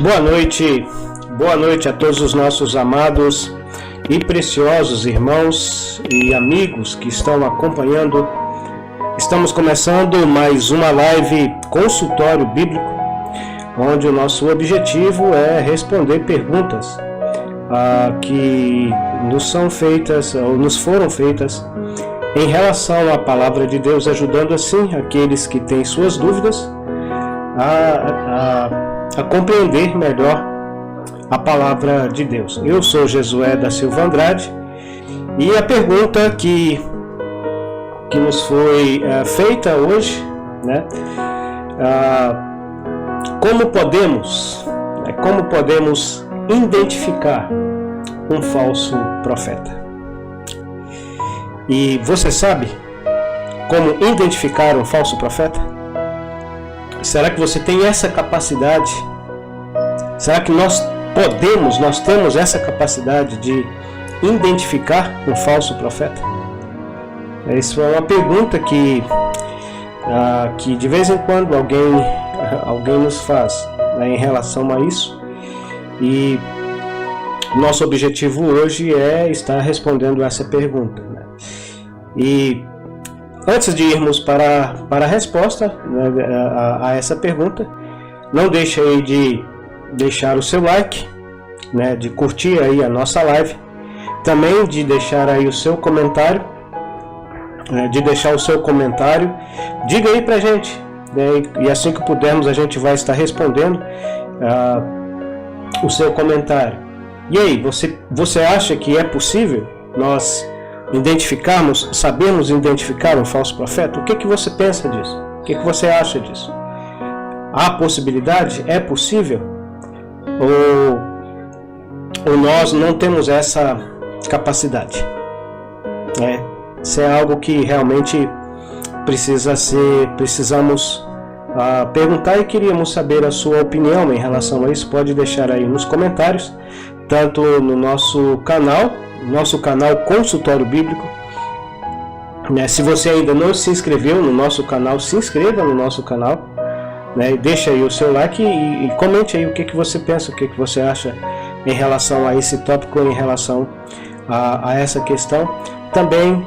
Boa noite a todos os nossos amados e preciosos irmãos e amigos que estão acompanhando. Estamos começando mais uma live consultório bíblico, onde o nosso objetivo é responder perguntas que nos são feitas ou nos foram feitas em relação à palavra de Deus, ajudando assim aqueles que têm suas dúvidas a compreender melhor a palavra de Deus. Eu sou Jesué da Silva Andrade e a pergunta que nos foi feita hoje, né? Como podemos identificar um falso profeta? E você sabe como identificar um falso profeta? Será que você tem essa capacidade? Será que nós temos essa capacidade de identificar um falso profeta? Isso é uma pergunta que de vez em quando alguém nos faz, né, em relação a isso. E nosso objetivo hoje é estar respondendo essa pergunta, né? E antes de irmos para a resposta, né, a essa pergunta, não deixe aí de deixar o seu like, né, de curtir aí a nossa live, também de deixar aí o seu comentário, diga aí pra gente, né, e assim que pudermos a gente vai estar respondendo o seu comentário. E aí, você acha que é possível nós sabermos identificar um falso profeta? O que você pensa disso? O que você acha disso? Há possibilidade? É possível? Ou nós não temos essa capacidade? Isso é algo que realmente precisamos perguntar, e queríamos saber a sua opinião em relação a isso. Pode deixar aí nos comentários, tanto no nosso canal Consultório Bíblico, né? Se você ainda não se inscreveu no nosso canal, se inscreva no nosso canal, né? Deixa aí o seu like e comente aí o que você pensa, o que você acha em relação a esse tópico, em relação a essa questão. Também,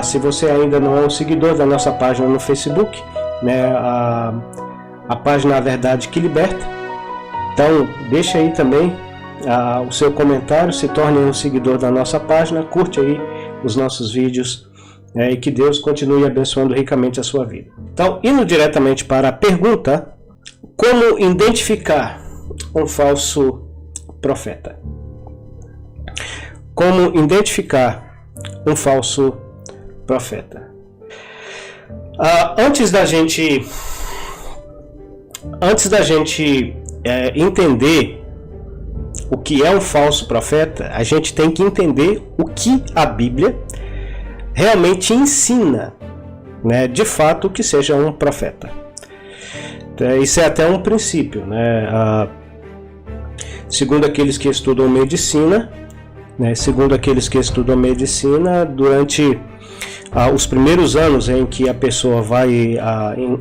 se você ainda não é um seguidor da nossa página no Facebook, né, a página A Verdade que Liberta, então deixa aí também o seu comentário, se torne um seguidor da nossa página, curte aí os nossos vídeos, e que Deus continue abençoando ricamente a sua vida. Então, indo diretamente para a pergunta: como identificar um falso profeta? Como identificar um falso profeta? Antes da gente entender o que é um falso profeta, a gente tem que entender o que a Bíblia realmente ensina, né, de fato, que seja um profeta. Isso é até um princípio, né? Segundo aqueles que estudam medicina, durante os primeiros anos em que a pessoa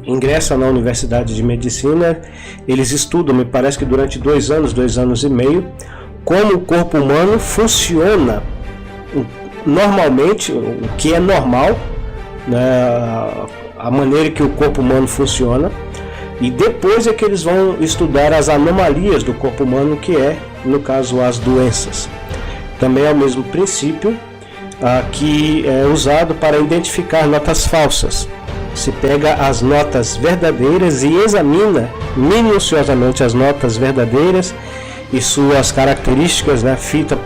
ingressa na universidade de medicina, eles estudam, me parece que durante 2 anos e meio, como o corpo humano funciona normalmente, o que é normal, né, a maneira que o corpo humano funciona, e depois é que eles vão estudar as anomalias do corpo humano, que é, no caso, as doenças. Também é o mesmo princípio que é usado para identificar notas falsas. Se pega as notas verdadeiras e examina minuciosamente as notas verdadeiras e suas características, né? Fita,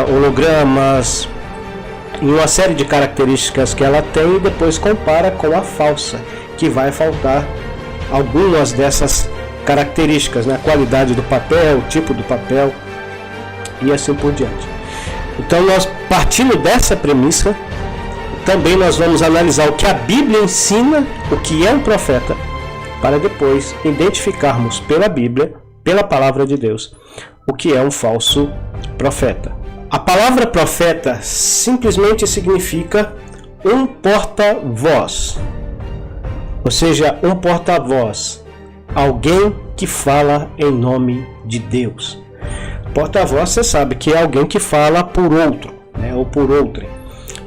hologramas e uma série de características que ela tem, e depois compara com a falsa, que vai faltar algumas dessas características, né? A qualidade do papel, o tipo do papel e assim por diante. Então, nós, partindo dessa premissa, também nós vamos analisar o que a Bíblia ensina, o que é um profeta, para depois identificarmos pela Bíblia, pela palavra de Deus, o que é um falso profeta. A palavra profeta simplesmente significa um porta-voz, ou seja, um porta-voz, alguém que fala em nome de Deus. Porta-voz, você sabe que é alguém que fala por outro, né, ou por outrem.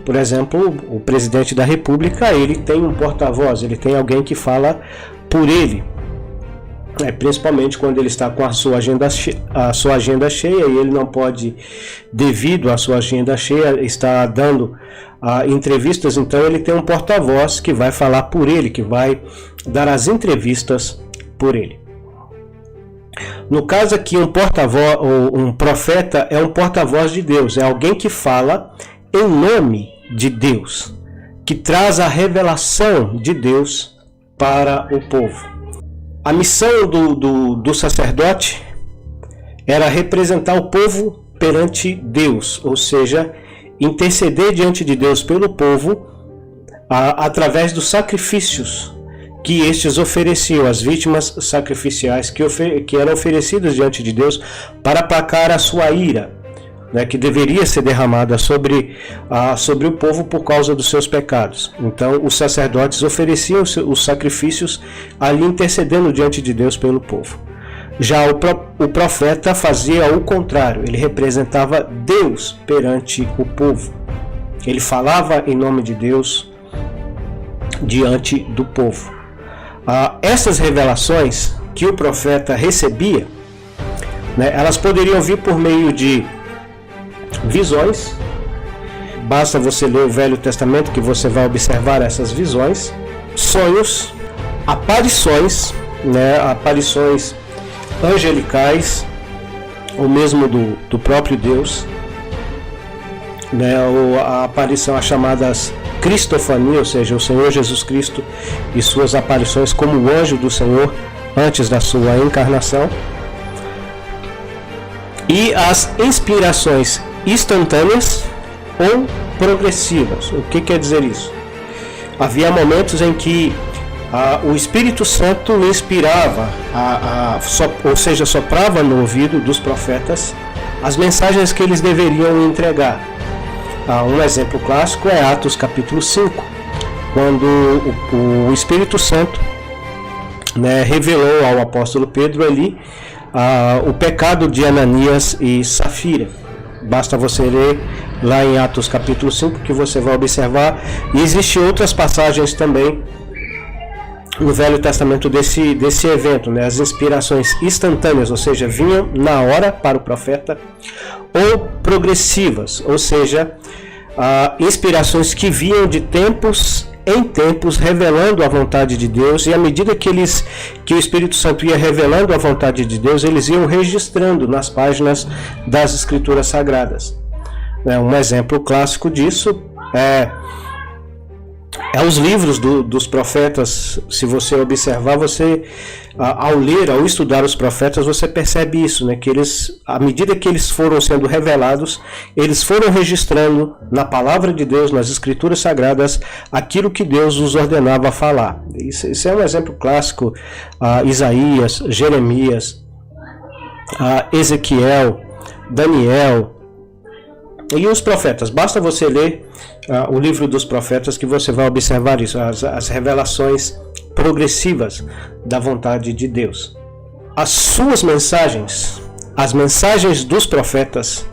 Por exemplo, o presidente da República, ele tem um porta-voz, ele tem alguém que fala por ele. Principalmente quando ele está com a sua agenda cheia e ele não pode, devido à sua agenda cheia, estar dando entrevistas, então ele tem um porta-voz que vai falar por ele, que vai dar as entrevistas por ele. No caso aqui, um porta-voz ou um profeta é um porta-voz de Deus, é alguém que fala em nome de Deus, que traz a revelação de Deus para o povo. A missão do sacerdote era representar o povo perante Deus, ou seja, interceder diante de Deus pelo povo através dos sacrifícios que estes ofereciam, as vítimas sacrificiais que eram oferecidas diante de Deus para aplacar a sua ira, né, que deveria ser derramada sobre o povo por causa dos seus pecados. Então os sacerdotes ofereciam os sacrifícios ali intercedendo diante de Deus pelo povo. Já o profeta fazia o contrário, ele representava Deus perante o povo. Ele falava em nome de Deus diante do povo. Essas revelações que o profeta recebia, né, elas poderiam vir por meio de visões. Basta você ler o Velho Testamento que você vai observar essas visões, sonhos, aparições, né, aparições angelicais, ou mesmo do próprio Deus, né, ou a aparição, as chamadas cristofania, ou seja, o Senhor Jesus Cristo e suas aparições como o anjo do Senhor antes da sua encarnação, e as inspirações instantâneas ou progressivas. O que quer dizer isso? Havia momentos em que o Espírito Santo inspirava, ou seja, soprava no ouvido dos profetas as mensagens que eles deveriam entregar. Um exemplo clássico é Atos capítulo 5, quando o Espírito Santo, né, revelou ao apóstolo Pedro ali o pecado de Ananias e Safira. Basta você ler lá em Atos capítulo 5 que você vai observar. E existem outras passagens também no Velho Testamento desse evento, né? As inspirações instantâneas, ou seja, vinham na hora para o profeta, ou progressivas, ou seja, inspirações que vinham de tempos em tempos, revelando a vontade de Deus, e à medida que o Espírito Santo ia revelando a vontade de Deus, eles iam registrando nas páginas das Escrituras Sagradas. Um exemplo clássico disso é os livros dos profetas. Se você observar, você ao ler, ao estudar os profetas, você percebe isso, né? Que eles, à medida que eles foram sendo revelados, eles foram registrando na palavra de Deus, nas Escrituras Sagradas, aquilo que Deus os ordenava falar. Isso é um exemplo clássico. Isaías, Jeremias, Ezequiel, Daniel e os profetas. Basta você ler o livro dos profetas que você vai observar isso, as revelações progressivas da vontade de Deus. As suas mensagens, as mensagens dos profetas,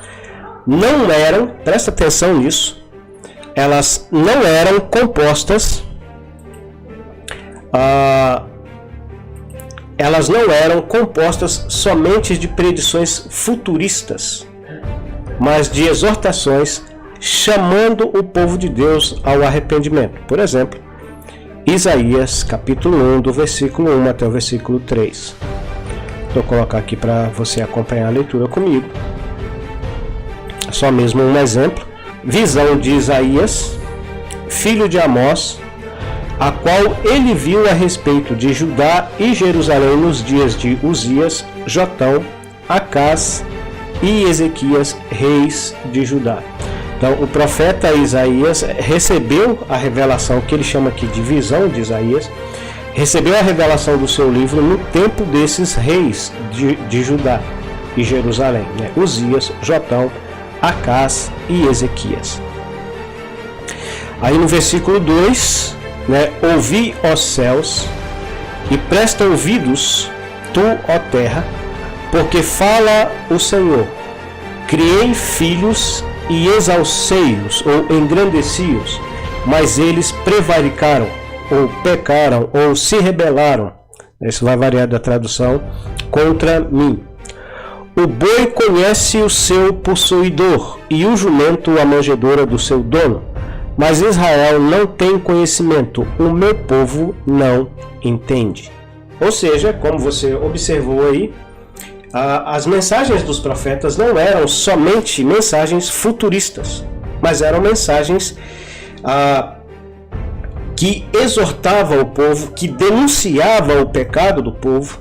não eram, presta atenção nisso, elas não eram compostas, somente de predições futuristas, mas de exortações chamando o povo de Deus ao arrependimento. Por exemplo, Isaías capítulo 1, do versículo 1 até o versículo 3. Vou colocar aqui para você acompanhar a leitura comigo. Só mesmo um exemplo. Visão de Isaías, filho de Amós, a qual ele viu a respeito de Judá e Jerusalém nos dias de Uzias, Jotão, Acás e Ezequias, reis de Judá. Então, o profeta Isaías recebeu a revelação, que ele chama aqui de visão de Isaías, recebeu a revelação do seu livro no tempo desses reis de Judá e Jerusalém, né? Uzias, Jotão, Acás e Ezequias. Aí no versículo 2, né? Ouvi, ó céus, e presta ouvidos, tu, ó terra, porque fala o Senhor, criei filhos e exalcei-os, ou engrandeci-os, mas eles prevaricaram, ou pecaram, ou se rebelaram. Isso vai variar da tradução, contra mim. O boi conhece o seu possuidor, e o jumento a manjedoura do seu dono. Mas Israel não tem conhecimento, o meu povo não entende. Ou seja, como você observou aí, as mensagens dos profetas não eram somente mensagens futuristas, mas eram mensagens que exortavam o povo, que denunciavam o pecado do povo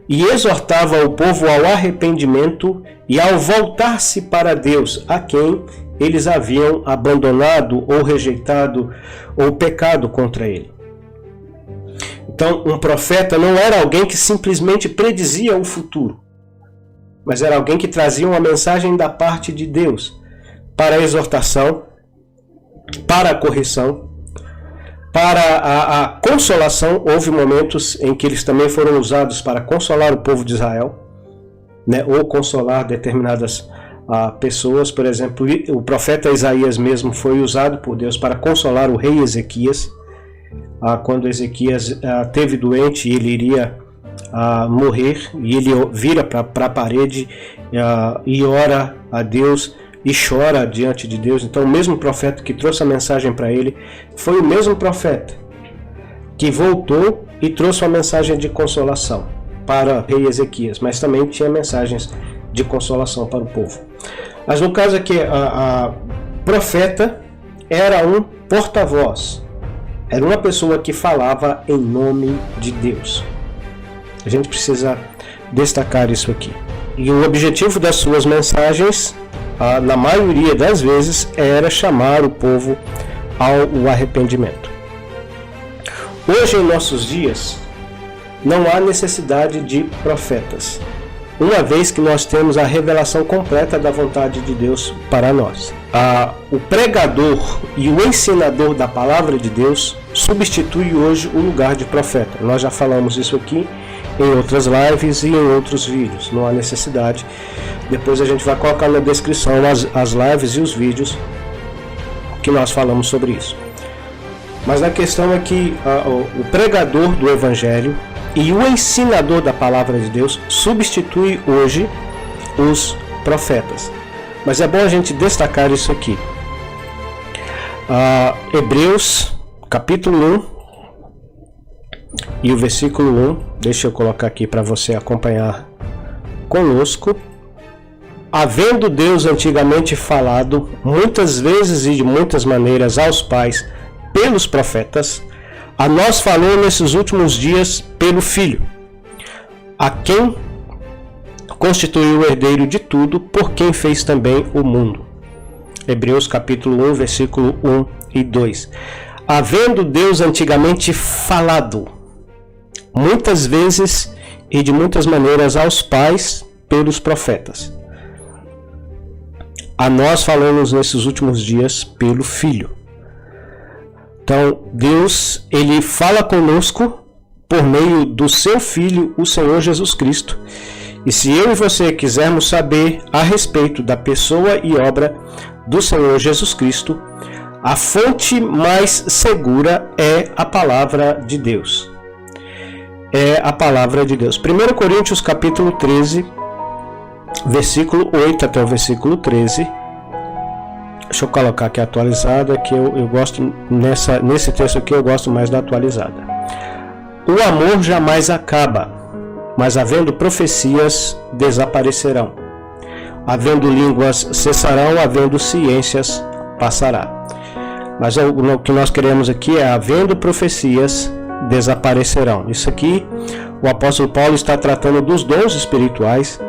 e exortavam o povo ao arrependimento e ao voltar-se para Deus, a quem eles haviam abandonado ou rejeitado ou pecado contra ele. Então, um profeta não era alguém que simplesmente predizia o futuro, mas era alguém que trazia uma mensagem da parte de Deus para a exortação, para a correção, para a consolação. Houve momentos em que eles também foram usados para consolar o povo de Israel, né, ou consolar determinadas pessoas. Por exemplo, o profeta Isaías mesmo foi usado por Deus para consolar o rei Ezequias. Quando Ezequias teve doente e ele iria morrer, e ele vira para a parede e ora a Deus e chora diante de Deus. Então o mesmo profeta que trouxe a mensagem para ele foi o mesmo profeta que voltou e trouxe uma mensagem de consolação para o rei Ezequias, mas também tinha mensagens de consolação para o povo. Mas no caso aqui, a profeta era um porta-voz, era uma pessoa que falava em nome de Deus. A gente precisa destacar isso aqui. E o objetivo das suas mensagens, na maioria das vezes, era chamar o povo ao arrependimento. Hoje, em nossos dias, não há necessidade de profetas, uma vez que nós temos a revelação completa da vontade de Deus para nós. O pregador e o ensinador da palavra de Deus substitui hoje o lugar de profeta. Nós já falamos isso aqui em outras lives e em outros vídeos. Não há necessidade. Depois a gente vai colocar na descrição as lives e os vídeos que nós falamos sobre isso. Mas a questão é que o pregador do Evangelho e o ensinador da palavra de Deus substitui hoje os profetas. Mas é bom a gente destacar isso aqui. Hebreus capítulo 1 e o versículo 1, deixa eu colocar aqui para você acompanhar conosco. Havendo Deus antigamente falado muitas vezes e de muitas maneiras aos pais pelos profetas, a nós falou nesses últimos dias pelo Filho, a quem constituiu o herdeiro de tudo, por quem fez também o mundo. Hebreus capítulo 1, versículo 1 e 2. Havendo Deus antigamente falado muitas vezes e de muitas maneiras aos pais pelos profetas, a nós falamos nesses últimos dias pelo Filho. Então, Deus, ele fala conosco por meio do seu Filho, o Senhor Jesus Cristo. E se eu e você quisermos saber a respeito da pessoa e obra do Senhor Jesus Cristo, a fonte mais segura é a palavra de Deus. É a palavra de Deus. 1 Coríntios capítulo 13, versículo 8 até o versículo 13. Deixa eu colocar aqui a atualizada, que eu gosto, nesse texto aqui eu gosto mais da atualizada. O amor jamais acaba, mas havendo profecias, desaparecerão. Havendo línguas, cessarão, havendo ciências, passará. Mas o que nós queremos aqui é, havendo profecias, desaparecerão. Isso aqui, o apóstolo Paulo está tratando dos dons espirituais,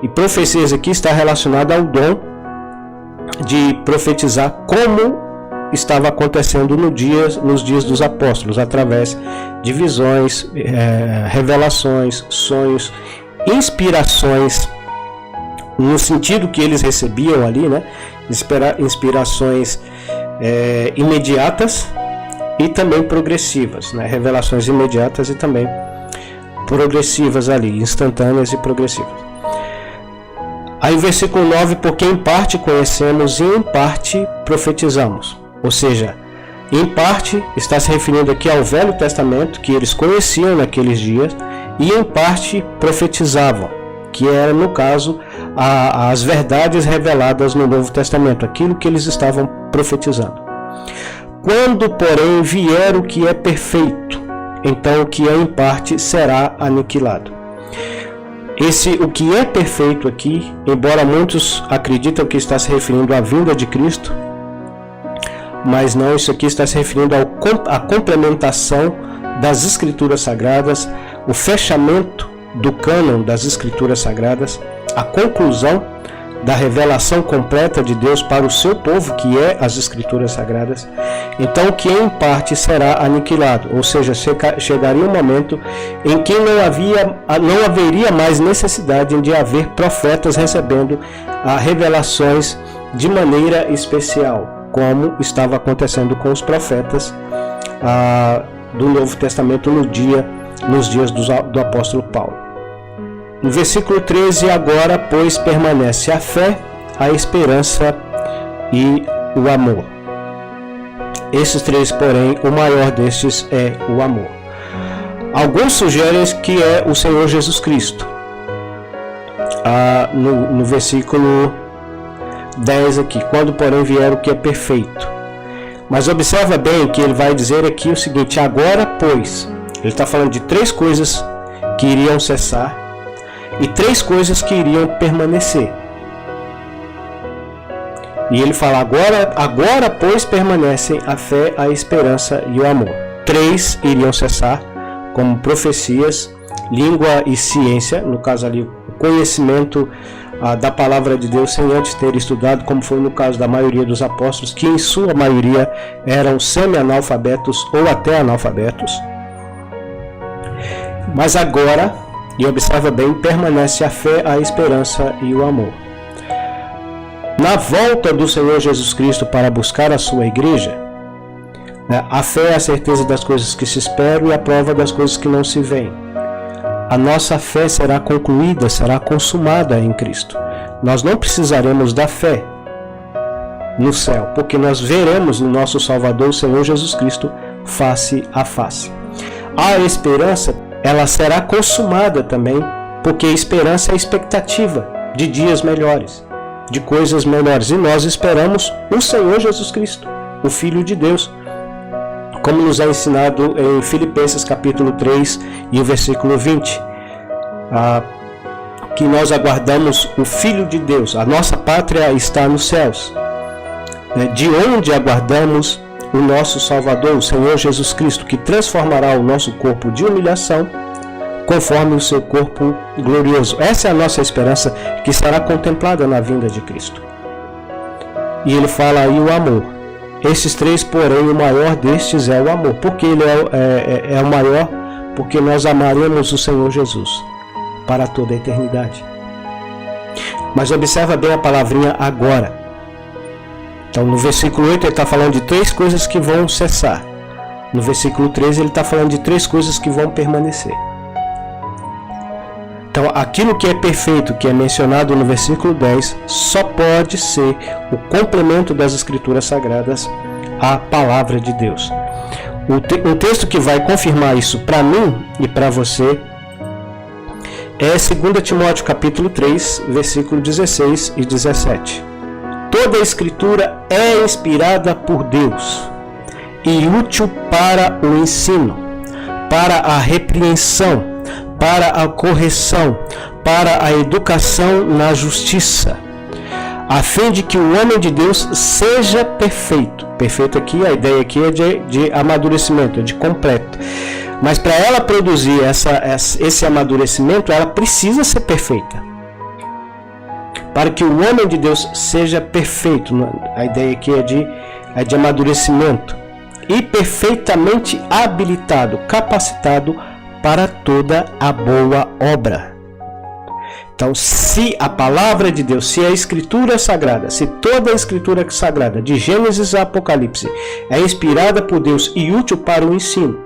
e profecias aqui está relacionada ao dom de profetizar, como estava acontecendo nos dias dos apóstolos, através de visões, revelações, sonhos, inspirações, no sentido que eles recebiam ali, né? Inspirações imediatas e também progressivas, né? Revelações imediatas e também progressivas ali, instantâneas e progressivas. Aí o versículo 9, porque em parte conhecemos e em parte profetizamos. Ou seja, em parte está se referindo aqui ao Velho Testamento, que eles conheciam naqueles dias, e em parte profetizavam, que era, no caso, as verdades reveladas no Novo Testamento, aquilo que eles estavam profetizando. Quando, porém, vier o que é perfeito, então o que é em parte será aniquilado. O que é perfeito aqui, embora muitos acreditam que está se referindo à vinda de Cristo, mas não, isso aqui está se referindo à complementação das Escrituras Sagradas, o fechamento do cânon das Escrituras Sagradas, a conclusão da revelação completa de Deus para o seu povo, que é as Escrituras Sagradas. Então o que em parte será aniquilado, ou seja, chegaria um momento em que não haveria mais necessidade de haver profetas recebendo revelações de maneira especial, como estava acontecendo com os profetas do Novo Testamento nos dias do apóstolo Paulo. No versículo 13, agora, pois, permanece a fé, a esperança e o amor. Esses três, porém, o maior destes é o amor. Alguns sugerem que é o Senhor Jesus Cristo. No versículo 10 aqui, quando, porém, vier o que é perfeito. Mas observa bem que ele vai dizer aqui o seguinte, agora, pois. Ele está falando de três coisas que iriam cessar e três coisas que iriam permanecer. E ele fala, agora pois permanecem a fé, a esperança e o amor. Três iriam cessar, como profecias, língua e ciência, no caso ali o conhecimento da palavra de Deus sem antes ter estudado, como foi no caso da maioria dos apóstolos, que em sua maioria eram semi-analfabetos ou até analfabetos. Mas agora, e observa bem, permanece a fé, a esperança e o amor. Na volta do Senhor Jesus Cristo para buscar a sua igreja, a fé é a certeza das coisas que se esperam e a prova das coisas que não se veem. A nossa fé será concluída, será consumada em Cristo. Nós não precisaremos da fé no céu, porque nós veremos no nosso Salvador, o Senhor Jesus Cristo, face a face. A esperança, ela será consumada também, porque a esperança é a expectativa de dias melhores, de coisas melhores. E nós esperamos o Senhor Jesus Cristo, o Filho de Deus, como nos é ensinado em Filipenses capítulo 3 e o versículo 20, que nós aguardamos o Filho de Deus. A nossa pátria está nos céus, de onde aguardamos o nosso Salvador, o Senhor Jesus Cristo, que transformará o nosso corpo de humilhação conforme o seu corpo glorioso. Essa é a nossa esperança, que será contemplada na vinda de Cristo. E ele fala aí o amor. Esses três, porém, o maior destes é o amor. Porque ele é o maior? Porque nós amaremos o Senhor Jesus para toda a eternidade. Mas observa bem a palavrinha agora. Então, no versículo 8 ele está falando de três coisas que vão cessar. No versículo 13 ele está falando de três coisas que vão permanecer. Então, aquilo que é perfeito, que é mencionado no versículo 10, só pode ser o complemento das Escrituras Sagradas à Palavra de Deus. O texto que vai confirmar isso para mim e para você é 2 Timóteo capítulo 3, versículo 16 e 17. Toda a Escritura é inspirada por Deus e útil para o ensino, para a repreensão, para a correção, para a educação na justiça, a fim de que o homem de Deus seja perfeito. Perfeito aqui, a ideia aqui é de amadurecimento, de completo. Mas para ela produzir esse amadurecimento, ela precisa ser perfeita. Para que o homem de Deus seja perfeito, a ideia aqui é de amadurecimento. E perfeitamente habilitado, capacitado para toda a boa obra. Então, se a palavra de Deus, se a Escritura Sagrada, se toda a Escritura Sagrada, de Gênesis a Apocalipse, é inspirada por Deus e útil para o ensino,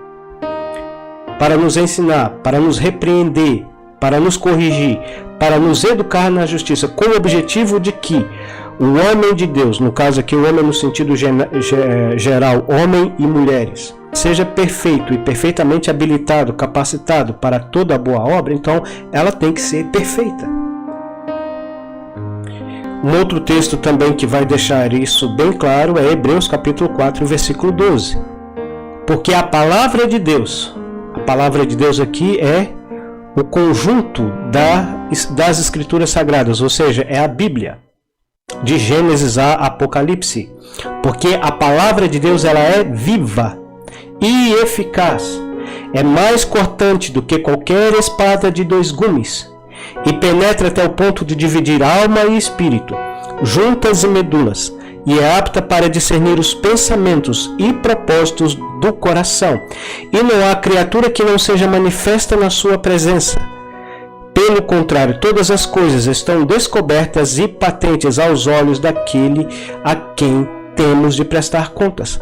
para nos ensinar, para nos repreender, para nos corrigir, para nos educar na justiça, com o objetivo de que o homem de Deus, no caso aqui o homem no sentido geral, homem e mulheres, seja perfeito e perfeitamente habilitado, capacitado para toda boa obra, então ela tem que ser perfeita. Um outro texto também que vai deixar isso bem claro é Hebreus capítulo 4, versículo 12. Porque a palavra de Deus aqui é o conjunto das escrituras sagradas, ou seja, é a Bíblia, de Gênesis a Apocalipse. Porque a palavra de Deus ela é viva e eficaz, é mais cortante do que qualquer espada de 2 gumes, e penetra até o ponto de dividir alma e espírito, juntas e medulas, e é apta para discernir os pensamentos e propósitos do coração. E não há criatura que não seja manifesta na sua presença. Pelo contrário, todas as coisas estão descobertas e patentes aos olhos daquele a quem temos de prestar contas.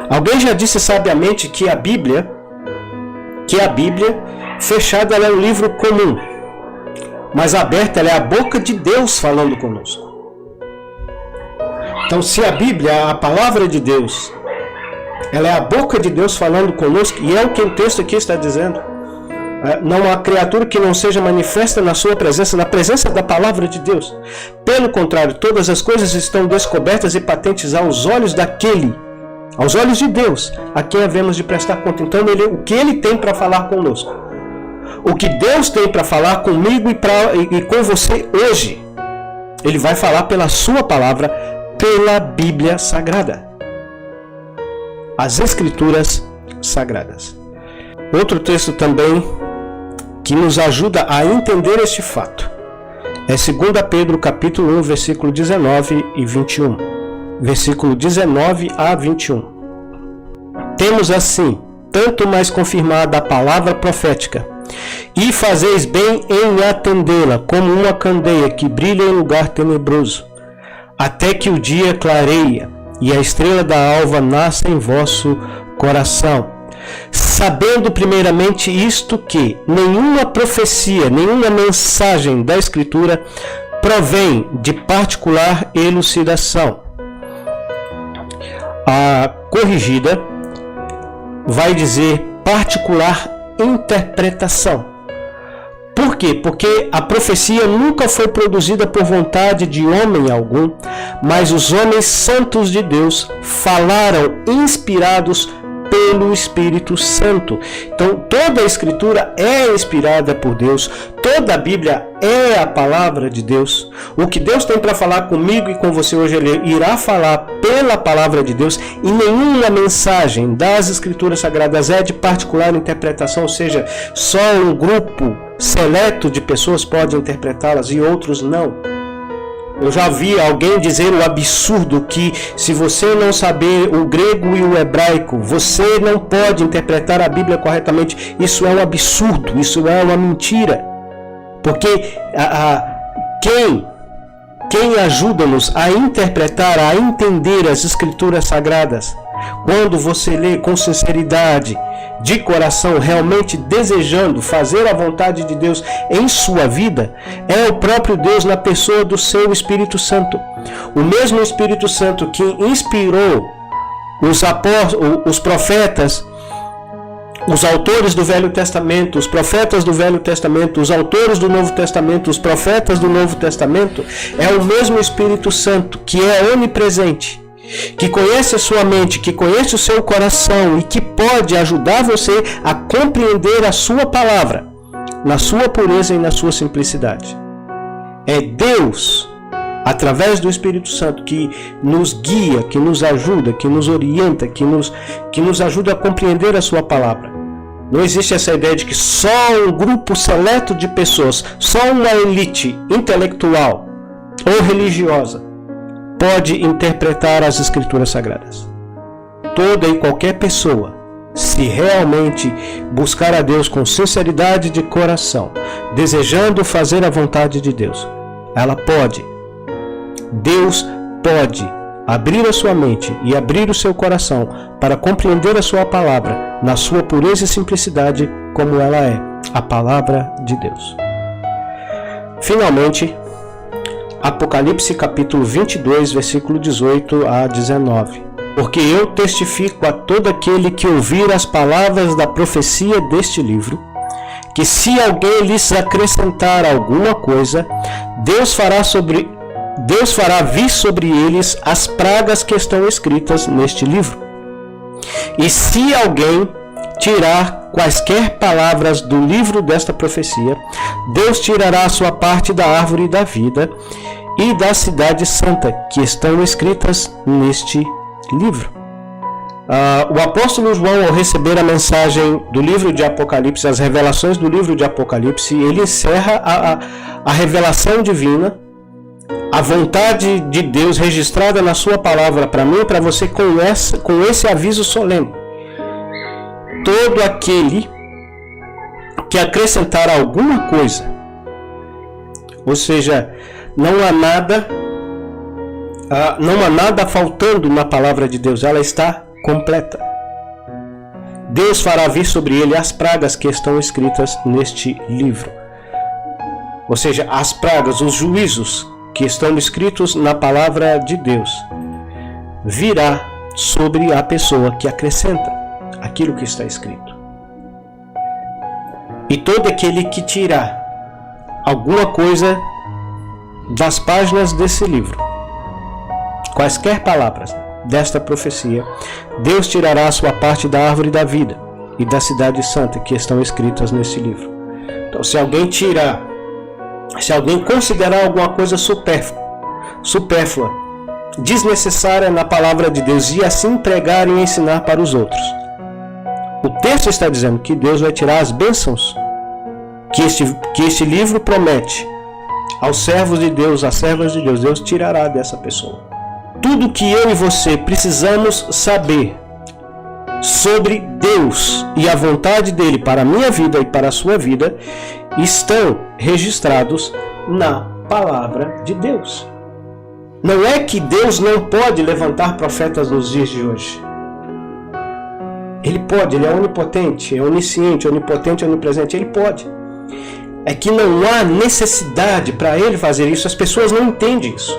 Alguém já disse sabiamente que a Bíblia fechada ela é um livro comum, mas aberta ela é a boca de Deus falando conosco. Então, se a Bíblia, a palavra de Deus, ela é a boca de Deus falando conosco, e é o que o texto aqui está dizendo, não há criatura que não seja manifesta na sua presença, na presença da palavra de Deus. Pelo contrário, todas as coisas estão descobertas e patentes aos olhos aos olhos de Deus, a quem havemos de prestar conta. Então, o que Ele tem para falar conosco, o que Deus tem para falar comigo e com você hoje, Ele vai falar pela sua palavra, pela Bíblia Sagrada, as Escrituras Sagradas. Outro texto também que nos ajuda a entender este fato é 2 Pedro capítulo 1, versículo 19 e 21. Versículo 19 a 21. Temos assim, tanto mais confirmada a palavra profética, e fazeis bem em atendê-la, como uma candeia que brilha em lugar tenebroso, até que o dia clareia e a estrela da alva nasça em vosso coração. Sabendo primeiramente isto, que nenhuma profecia, nenhuma mensagem da Escritura provém de particular elucidação. A corrigida vai dizer particular interpretação. Por quê? Porque a profecia nunca foi produzida por vontade de homem algum, mas os homens santos de Deus falaram inspirados pelo Espírito Santo. Então, toda a Escritura é inspirada por Deus, toda a Bíblia é a palavra de Deus. O que Deus tem para falar comigo e com você hoje, Ele irá falar pela palavra de Deus, e nenhuma mensagem das Escrituras Sagradas é de particular interpretação, ou seja, só um grupo seleto de pessoas pode interpretá-las e outros não. Eu já vi alguém dizer o absurdo que se você não saber o grego e o hebraico, você não pode interpretar a Bíblia corretamente. Isso é um absurdo, isso é uma mentira. Porque quem ajuda-nos a interpretar, a entender as Escrituras Sagradas, quando você lê com sinceridade, de coração, realmente desejando fazer a vontade de Deus em sua vida, é o próprio Deus na pessoa do seu Espírito Santo. O mesmo Espírito Santo que inspirou os profetas, os autores do Velho Testamento, os profetas do Velho Testamento, os autores do Novo Testamento, os profetas do Novo Testamento, é o mesmo Espírito Santo que é onipresente, que conhece a sua mente, que conhece o seu coração e que pode ajudar você a compreender a sua palavra, na sua pureza e na sua simplicidade. É Deus, através do Espírito Santo, que nos guia, que nos ajuda, que nos orienta, que nos ajuda a compreender a sua palavra. Não existe essa ideia de que só um grupo seleto de pessoas, só uma elite intelectual ou religiosa pode interpretar as Escrituras Sagradas. Toda e qualquer pessoa, se realmente buscar a Deus com sinceridade de coração, desejando fazer a vontade de Deus, ela pode. Deus pode abrir a sua mente e abrir o seu coração para compreender a sua palavra na sua pureza e simplicidade como ela é, a palavra de Deus. Finalmente, Apocalipse capítulo 22, versículo 18 a 19. Porque eu testifico a todo aquele que ouvir as palavras da profecia deste livro, que se alguém lhes acrescentar alguma coisa, Deus fará vir sobre eles as pragas que estão escritas neste livro. E se alguém tirar quaisquer palavras do livro desta profecia, Deus tirará a sua parte da árvore da vida e da cidade santa que estão escritas neste livro. O apóstolo João, ao receber a mensagem do livro de Apocalipse, as revelações do livro de Apocalipse, ele encerra a revelação divina, a vontade de Deus registrada na sua palavra para mim e para você com esse aviso solene. Todo aquele que acrescentar alguma coisa, ou seja, não há nada faltando na palavra de Deus, ela está completa. Deus fará vir sobre ele as pragas que estão escritas neste livro. Ou seja, as pragas, os juízos que estão escritos na palavra de Deus, virá sobre a pessoa que acrescenta aquilo que está escrito. E todo aquele que tirar alguma coisa das páginas desse livro, quaisquer palavras desta profecia, Deus tirará a sua parte da árvore da vida e da cidade santa que estão escritas nesse livro. Então, se alguém considerar alguma coisa supérflua, desnecessária na palavra de Deus e assim pregar e ensinar para os outros, o texto está dizendo que Deus vai tirar as bênçãos que este livro promete aos servos de Deus, às servas de Deus. Deus tirará dessa pessoa. Tudo que eu e você precisamos saber sobre Deus e a vontade dele para a minha vida e para a sua vida estão registrados na palavra de Deus. Não é que Deus não pode levantar profetas nos dias de hoje. Ele pode, ele é onipotente, é onisciente, onipotente, onipresente, ele pode. É que não há necessidade para ele fazer isso, as pessoas não entendem isso.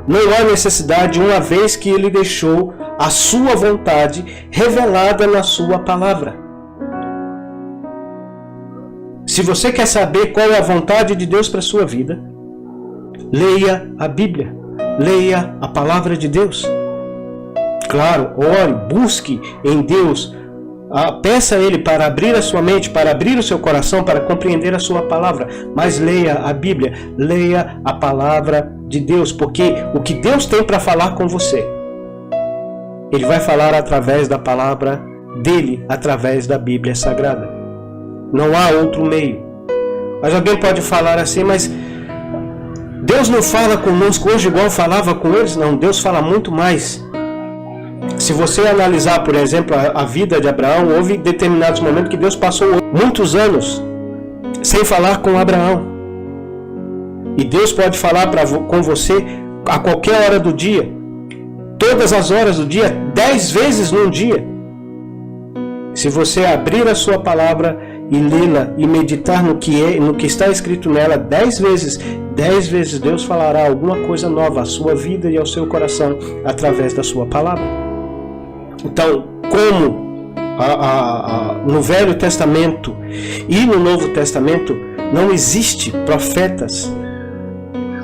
Não há necessidade, uma vez que ele deixou a sua vontade revelada na sua palavra. Se você quer saber qual é a vontade de Deus para a sua vida, leia a Bíblia, leia a palavra de Deus. Claro, ore, busque em Deus, peça a Ele para abrir a sua mente, para abrir o seu coração, para compreender a sua palavra. Mas leia a Bíblia, leia a palavra de Deus, porque o que Deus tem para falar com você, Ele vai falar através da palavra dele, através da Bíblia Sagrada. Não há outro meio. Mas alguém pode falar assim, mas Deus não fala conosco hoje igual falava com eles? Não, Deus fala muito mais. Se você analisar, por exemplo, a vida de Abraão, houve determinados momentos que Deus passou muitos anos sem falar com Abraão. E Deus pode falar com você a qualquer hora do dia, todas as horas do dia, 10 vezes num dia. Se você abrir a sua palavra e lê-la e meditar no que está escrito nela 10 vezes Deus falará alguma coisa nova à sua vida e ao seu coração através da sua palavra. Então, como no Velho Testamento e no Novo Testamento não existe profetas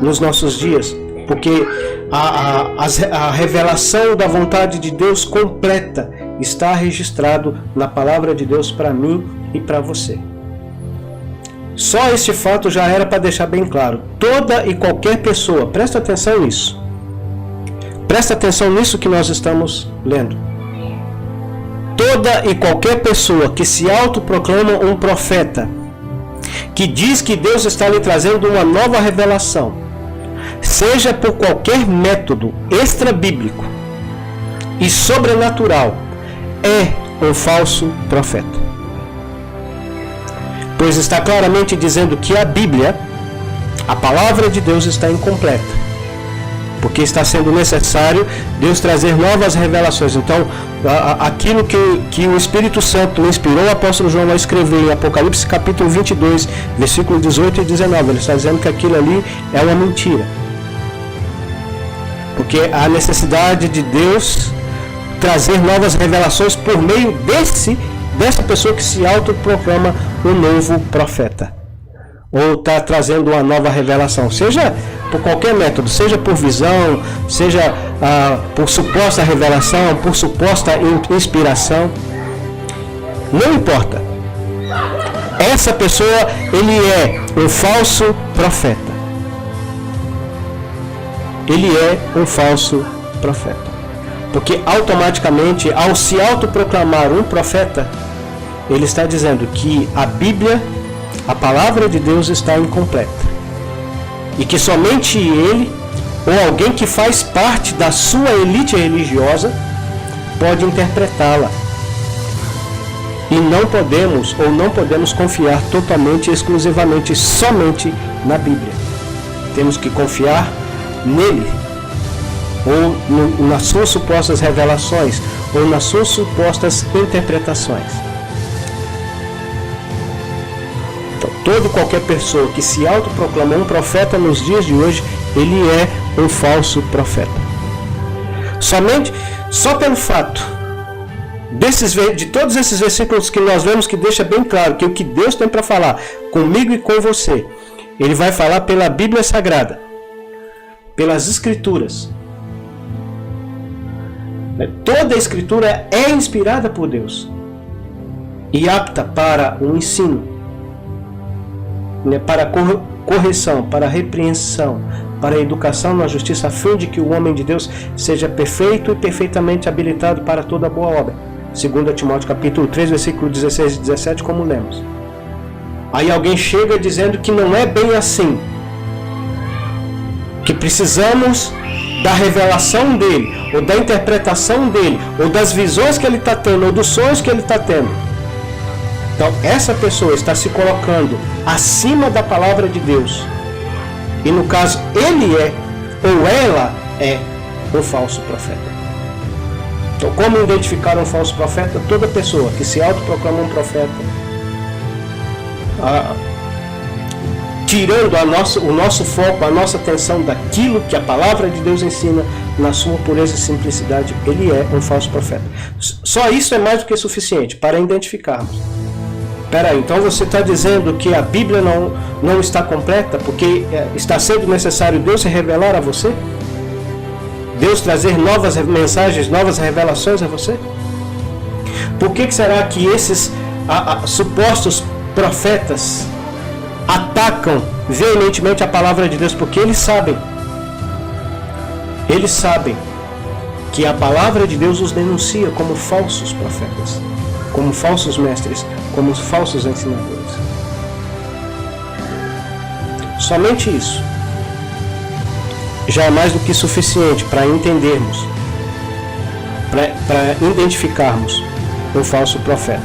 nos nossos dias, porque a revelação da vontade de Deus completa está registrado na palavra de Deus para mim e para você. Só este fato já era para deixar bem claro. Toda e qualquer pessoa, presta atenção nisso. Presta atenção nisso que nós estamos lendo. Toda e qualquer pessoa que se autoproclama um profeta, que diz que Deus está lhe trazendo uma nova revelação, seja por qualquer método extra-bíblico e sobrenatural, é um falso profeta. Pois está claramente dizendo que a Bíblia, a palavra de Deus, está incompleta. porque está sendo necessário Deus trazer novas revelações. Então, aquilo que o Espírito Santo inspirou o apóstolo João a escrever em Apocalipse capítulo 22, versículos 18 e 19, ele está dizendo que aquilo ali é uma mentira. Porque há necessidade de Deus trazer novas revelações por meio dessa pessoa que se autoproclama um novo profeta. Ou está trazendo uma nova revelação, seja por qualquer método, seja por visão, seja por suposta revelação, por suposta inspiração. Não importa. Essa pessoa, ele é um falso profeta. Ele é um falso profeta. Porque automaticamente, ao se autoproclamar um profeta, ele está dizendo que a Bíblia, a palavra de Deus, está incompleta. E que somente ele, ou alguém que faz parte da sua elite religiosa, pode interpretá-la. E não podemos confiar totalmente, exclusivamente, somente na Bíblia. Temos que confiar nele, ou nas suas supostas revelações, ou nas suas supostas interpretações. Então, qualquer pessoa que se autoproclama um profeta nos dias de hoje, ele é um falso profeta. Só pelo fato de todos esses versículos que nós vemos, que deixa bem claro que o que Deus tem para falar comigo e com você, ele vai falar pela Bíblia Sagrada, pelas Escrituras. Toda a Escritura é inspirada por Deus e apta para o ensino, para correção, para repreensão, para a educação na justiça, a fim de que o homem de Deus seja perfeito e perfeitamente habilitado para toda boa obra. 2 Timóteo capítulo 3, versículo 16 e 17, como lemos. Aí alguém chega dizendo que não é bem assim, que precisamos da revelação dele, ou da interpretação dele, ou das visões que ele está tendo, ou dos sonhos que ele está tendo. Então, essa pessoa está se colocando acima da palavra de Deus. E no caso, ele é, ou ela é, um falso profeta. Então, como identificar um falso profeta? Toda pessoa que se autoproclama um profeta, tirando o nosso foco, a nossa atenção daquilo que a palavra de Deus ensina na sua pureza e simplicidade, ele é um falso profeta. Só isso é mais do que suficiente para identificarmos. Peraí, então você está dizendo que a Bíblia não está completa porque está sendo necessário Deus se revelar a você? Deus trazer novas mensagens, novas revelações a você? Por que será que esses supostos profetas atacam veementemente a palavra de Deus? Porque eles sabem que a palavra de Deus os denuncia como falsos profetas, como falsos mestres, como falsos ensinadores. Somente isso já é mais do que suficiente para entendermos, para identificarmos um falso profeta.